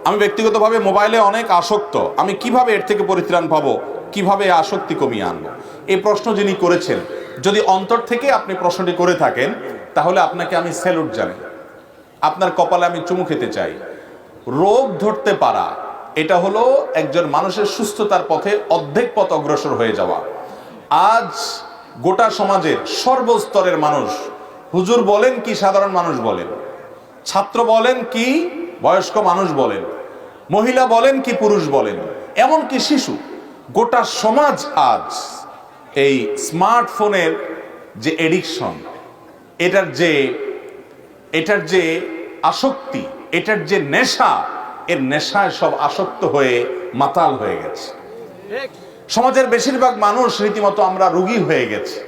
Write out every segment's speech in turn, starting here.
আমি ব্যক্তিগতভাবে মোবাইলে অনেক আসক্ত, আমি কিভাবে এর থেকে পরিত্রাণ পাবো, কিভাবে আসক্তি কমিয়ে আনবো? এই প্রশ্ন যিনি করেছেন, যদি অন্তর থেকে আপনি প্রশ্নটি করে থাকেন, তাহলে আপনাকে আমি স্যালুট জানাই, আপনার কপালে আমি চুমু খেতে চাই। রোগ ধরতে পারা, এটা হলো একজন মানুষের সুস্থতার পথে অর্ধেক পথ অগ্রসর হয়ে যাওয়া। আজ গোটা সমাজের সর্বস্তরের মানুষ, হুজুর বলেন কি সাধারণ মানুষ বলেন, ছাত্র বলেন কি বয়স্ক মানুষ বলেন, মহিলা বলেন কি পুরুষ বলেন, এমনকি শিশু, গোটা সমাজ আজ এই স্মার্টফোনের যে এডিকশন, এটার যে আসক্তি, এটার যে নেশা, এর নেশায় সব আসক্ত হয়ে মাতাল হয়ে গেছে। সমাজের বেশিরভাগ মানুষ রীতিমতো আমরা রোগী হয়ে গেছে।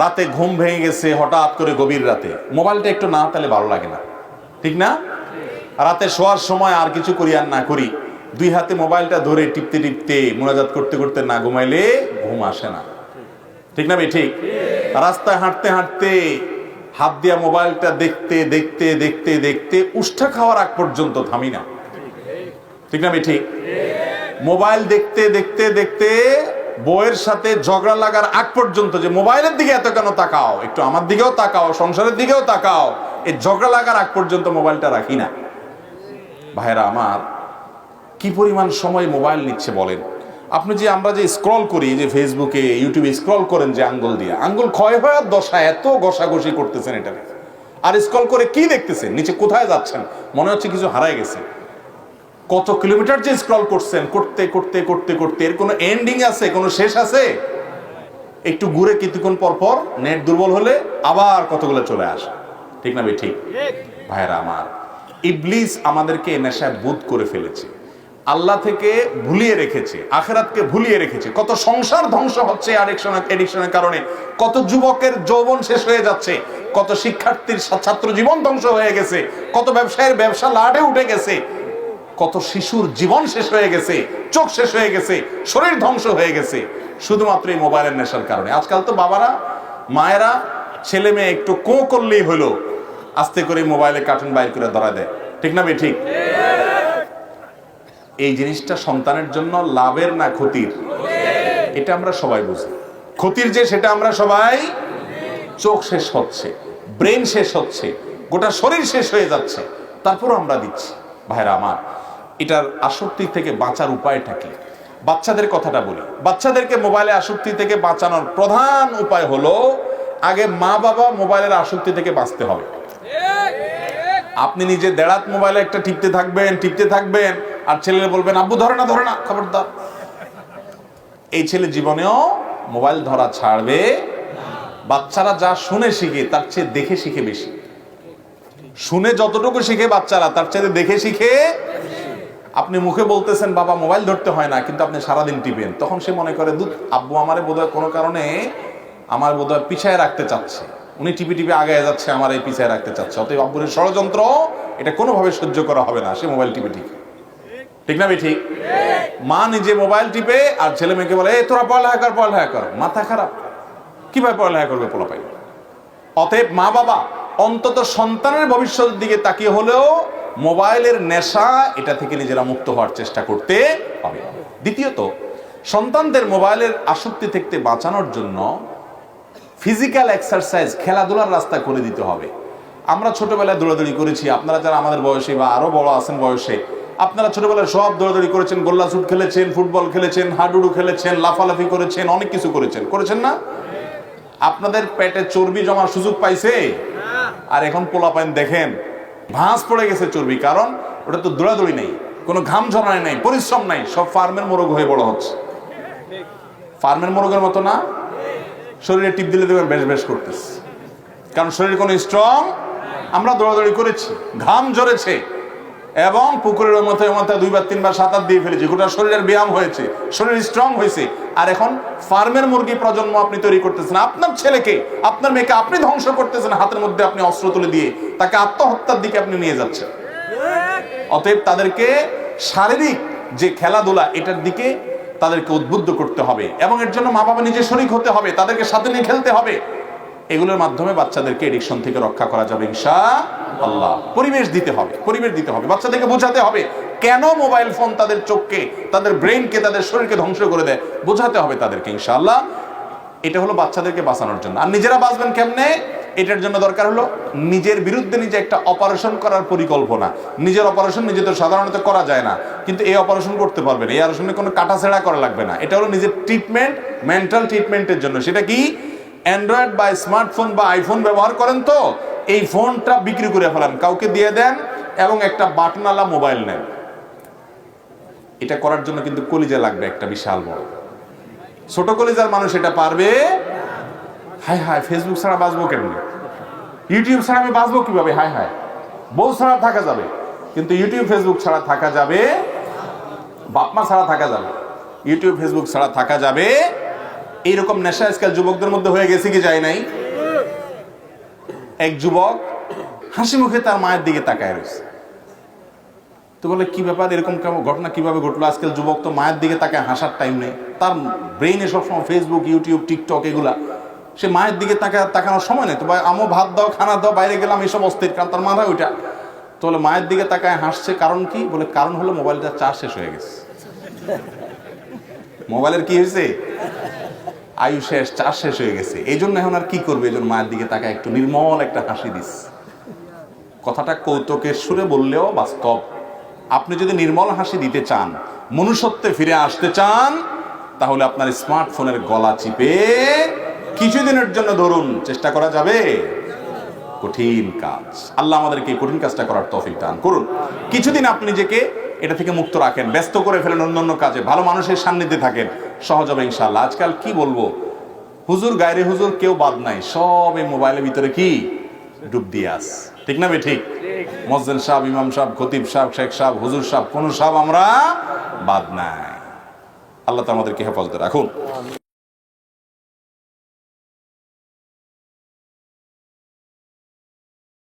রাতে ঘুম ভেঙে গেছে হঠাৎ করে গভীর রাতে, মোবাইলটা একটু না তাহলে ভালো লাগে না, ঠিক না? রাতে শোয়ার সময় আর কিছু করি আর না করি, দুই হাতে মোবাইলটা ধরে টিপতে টিপতে মুনাজাত করতে করতে না ঘুমাইলে ঘুম আসে না, ঠিক না ভাই? ঠিক। রাস্তায় হাঁটতে হাঁটতে হাত দিয়া মোবাইলটা দেখতে দেখতে দেখতে দেখতে উষ্ঠা খাওয়ার আগ পর্যন্ত থামি না, ঠিক না ভাই? ঠিক। মোবাইল দেখতে দেখতে দেখতে বউয়ের সাথে ঝগড়া লাগার আগ পর্যন্ত, যে মোবাইলের দিকে এত কেন তাকাও, একটু আমার দিকেও তাকাও, সংসারের দিকেও তাকাও, এই ঝগড়া লাগার আগ পর্যন্ত মোবাইলটা রাখি না। ভাইরা আমার, কি পরিমাণ সময় মোবাইল নিচ্ছে বলেন? আপনি যে আমরা যে স্ক্রল করি, যে ফেসবুকে ইউটিউবে স্ক্রল করেন যে আঙ্গুল দিয়ে, আঙ্গুল ক্ষয় হওয়ার দশা, এত ঘষাঘষি করতেছেন এটা, আর স্ক্রল করে কি দেখতেছেন? নিচে কোথায় যাচ্ছেন? মনে হচ্ছে কিছু হারায় গেছে। কত কিলোমিটার যে স্ক্রল করছেন, করতে করতে করতে করতে এর কোনো এন্ডিং আছে, কোনো শেষ আছে? একটু ঘুরে কিছুক্ষণ পর পর নেট দুর্বল হলে আবার কতগুলো চলে আসে, ঠিক না ভাই? ঠিক। ভাইরা আমার, ইবলিস আমাদেরকে নেশায় বুঁদ করে ফেলেছে, আল্লাহ থেকে ভুলিয়ে রেখেছে, আখিরাতকে ভুলিয়ে রেখেছে। কত সংসার ধ্বংস হচ্ছে এডিকশনের কারণে, কত যুবকের যৌবন শেষ হয়ে যাচ্ছে, কত শিক্ষার্থীর ছাত্র জীবন ধ্বংস হয়ে গেছে, কত ব্যবসায়ীর ব্যবসা লাটে উঠে গেছে, কত শিশুর জীবন শেষ হয়ে গেছে, চোখ শেষ হয়ে গেছে, শরীর ধ্বংস হয়ে গেছে, শুধুমাত্র এই মোবাইলের নেশার কারণে। আজকাল তো বাবারা মায়েরা ছেলে মেয়ে একটু কোঁ করলেই হলো, আস্তে করে মোবাইলে কার্টুন বাইর করে ধরা দেয়, ঠিক না ভাই? ঠিক। এই জিনিসটা সন্তানের জন্য লাভের না ক্ষতির, এটা আমরা সবাই বুঝি। ক্ষতির যে, সেটা আমরা সবাই, চোখ শেষ হচ্ছে, ব্রেন শেষ হচ্ছে, গোটা শরীর শেষ হয়ে যাচ্ছে, তারপরও আমরা দিচ্ছি। ভাইরা আমার, এটার আসক্তি থেকে বাঁচার উপায়টা কি? বাচ্চাদের কথাটা বলি। বাচ্চাদেরকে মোবাইলে আসক্তি থেকে বাঁচানোর প্রধান উপায় হলো, আগে মা বাবা মোবাইলের আসক্তি থেকে বাঁচতে হবে। আপনি নিজে দেড়াত মোবাইলে একটা টিপতে থাকবেন আর ছেলেরা বলবেন আব্বু ধরে না খবরদার। এই ছেলে জীবনেও মোবাইল ধরা ছাড়বে। বাচ্চারা যা শুনে শিখে তার চেয়ে দেখে শিখে বেশি। শুনে যতটুকু শিখে বাচ্চারা, তার চেয়ে দেখে শিখে। আপনি মুখে বলতেছেন বাবা মোবাইল ধরতে হয় না, কিন্তু আপনি সারাদিন টিপেন, তখন সে মনে করে দুধ আব্বু আমারে বোধহয় কোনো কারণে আমার বোধহয় পিছায় রাখতে চাচ্ছে, উনি টিপে টিপে আগায় যাচ্ছে, আমার এই পিছায় রাখতে চাচ্ছে, অতএব আব্বুর ষড়যন্ত্র, এটা কোনোভাবে সহ্য করা হবে না, সে মোবাইল টিপে, ঠিক না ভাই? ঠিক। মা নিজে মোবাইল টিপে আর ছেলে মেয়েকে বলে তোরা পড়ালেখা কর। মাথা খারাপ, কিভাবে পড়ালেখা করবে পোলাপাই? অতএব মা বাবা অন্তত সন্তানের ভবিষ্যতের দিকে তাকিয়ে হলেও মোবাইলের নেশা, এটা থেকে নিজেরা মুক্ত হওয়ার চেষ্টা করতে হবে। দ্বিতীয়ত, সন্তানদের মোবাইলের আসক্তি থেকে বাঁচানোর জন্য ফিজিক্যাল এক্সারসাইজ, খেলাধুলার রাস্তা করে দিতে হবে। আমরা ছোটবেলায় দৌড়াদৌড়ি করেছি, আপনারা যারা আমাদের বয়সে বা আরো বড় আছেন বয়সে, আপনারা ছোটবেলায় সব দৌড়াদৌড়ি করেছেন, গোল্লা শুট খেলেছেন, ফুটবল খেলেছেন, হাডুডু খেলেছেন, লাফালাফি করেছেন, অনেক কিছু করেছেন না? আপনাদের পেটে চর্বি জমার সুযোগ পাইছে? আর এখন পোলাপাইন দেখেন ভাঁজ পড়ে গেছে চর্বি, কারণ ওটা তো দৌড়াদৌড়ি নেই, কোনো ঘাম ঝরানি নেই, পরিশ্রম নাই, সব ফার্মের মোরগ হয়ে বড় হচ্ছে। ফার্মের মোরগের মতো না, শরীরে টিপ দিলে দেখবেন বেশ বেশ করতেছে, কারণ শরীর কোনো স্ট্রং। আমরা দৌড়াদৌড়ি করেছি, ঘাম ঝরেছে, এবং পুকুরের মাথায় 2 বার 3 বার সাঁতার দিয়ে ফেলেছি, গোটা শরীরের ব্যায়াম হয়েছে, শরীর স্ট্রং হয়েছে। আর এখন ফার্মের মুরগি প্রজন্ম আপনি তৈরি করতেছেন, আপনার ছেলেকে, আপনার মেয়েকে আপনি ধ্বংস করতেছেন, হাতের মধ্যে আপনি অস্ত্র তুলে দিয়ে তাকে আত্মহত্যার দিকে আপনি নিয়ে যাচ্ছেন। অতএব তাদেরকে শারীরিক যে খেলাধুলা, এটার দিকে তাদেরকে উদ্বুদ্ধ করতে হবে, এবং এর জন্য মা বাবা নিজে শরীক হতে হবে, তাদেরকে সাথে নিয়ে খেলতে হবে। এগুলোর মাধ্যমে বাচ্চাদেরকে এডিকশন থেকে রক্ষা করা যাবে ইনশাআল্লাহ। পরিবেশ দিতে হবে, বাচ্চাদেরকে বোঝাতে হবে কেন মোবাইল ফোন তাদের চোখকে, তাদের ব্রেনকে, তাদের শরীরকে ধ্বংস করে দেয়, বোঝাতে হবে তাদেরকে ইনশাআল্লাহ। এটা হলো বাচ্চাদেরকে বাঁচানোর জন্য। আর নিজেরা বাঁচবেন কেমনে, এটার জন্য দরকার হলো নিজের বিরুদ্ধে নিজে একটা অপারেশন করার পরিকল্পনা। নিজের অপারেশন নিজে তো সাধারণত করা যায় না, কিন্তু এই অপারেশন করতে পারবেন। এই অপারেশনে কোনো কাটাছেড়া করা লাগবে না। এটা হলো নিজের ট্রিটমেন্ট, মেন্টাল ট্রিটমেন্টের জন্য। সেটা কি, অ্যান্ড্রয়েড বা স্মার্টফোন বা আইফোন ব্যবহার করেন তো এই ফোনটা বিক্রি করে ফেলান, কাউকে দিয়ে দেন এবং একটা বাটনালা মোবাইল নেন। এটা করার জন্য কিন্তু কলিজা লাগবে একটা বিশাল বড়। ছোট কলিজার মানুষ এটা পারবে? হায় হায়, ফেসবুক ছাড়া বাঁচবো কেমনি, ইউটিউব ছাড়া আমি বাঁচবো কিভাবে, হায় হায়, বউ ছাড়া থাকা যাবে কিন্তু ইউটিউব ফেসবুক ছাড়া থাকা যাবে, বাপমা ছাড়া থাকা যাবে, ইউটিউব ফেসবুক ছাড়া থাকা যাবে। এইরকম নেশা আজকাল যুবকদের মধ্যে হয়ে গেছে কি যায় নাই? এক যুবক হাসি মুখে তার মায়ের দিকে তাকায় রয়েছে। তো বলে কি ব্যাপার, এরকম ঘটনা কিভাবে ঘটলো? আজকাল যুবক তো মায়ের দিকে তাকায় হাসার টাইম নেই, তার ব্রেইনে সবসময় ফেসবুক, ইউটিউব, টিকটক এগুলা। সে মায়ের দিকে তাকানোর সময় নেই। তো ভাই আমো ভাত দাও, খানা দাও, বাইরে গেলাম, এইসব অস্থির, কারণ তার মাথায় ওইটা। তো বলে মায়ের দিকে তাকায় হাসছে, কারণ কি? বলে কারণ হলো মোবাইলটা চার্জ শেষ হয়ে গেছে। মোবাইলের কি হয়েছে? আয়ু শেষ, চার্জ শেষ হয়ে গেছে। এই জন্য এখন আর কি করবে, এই জন্য মায়ের দিকে তাকায় একটু নির্মল একটা হাসি দিস। কথাটা কৌতুকের সুরে বললেও বাস্তব। আপনি যদি নির্মল হাসি দিতে চান, মনুষ্যত্বে ফিরে আসতে চান, তাহলে আপনার স্মার্টফোনের গলা চিপে কিছুদিনের জন্য ধরুন। চেষ্টা করা যাবে? কঠিন কাজ। আল্লাহ আমাদেরকে এই কঠিন কাজটা করার তৌফিক দান করুন। কিছুদিন আপনি নিজেকে এটা থেকে মুক্ত রাখেন, ব্যস্ত করে ফেলেন অন্যান্য কাজে, ভালো মানুষের সান্নিধ্যে থাকেন, সহজ হবে ইনশাআল্লাহ। আজকাল কি বলবো, হুজুর গায়রে হুজুর কেউ বাদ নাই, সব এই মোবাইলের ভিতরে কি ডুব দিয়ে আস। ঠিক না? ঠিক। মুয়াজ্জিন সাহেব, ইমাম সাহেব, খতিব সাহেব, শেখ সাহেব, হুজুর সাহেব, কোন সাহেব আমরা বাদ নাই। আল্লাহ তো আমাদেরকে হেফাজতে রাখুন।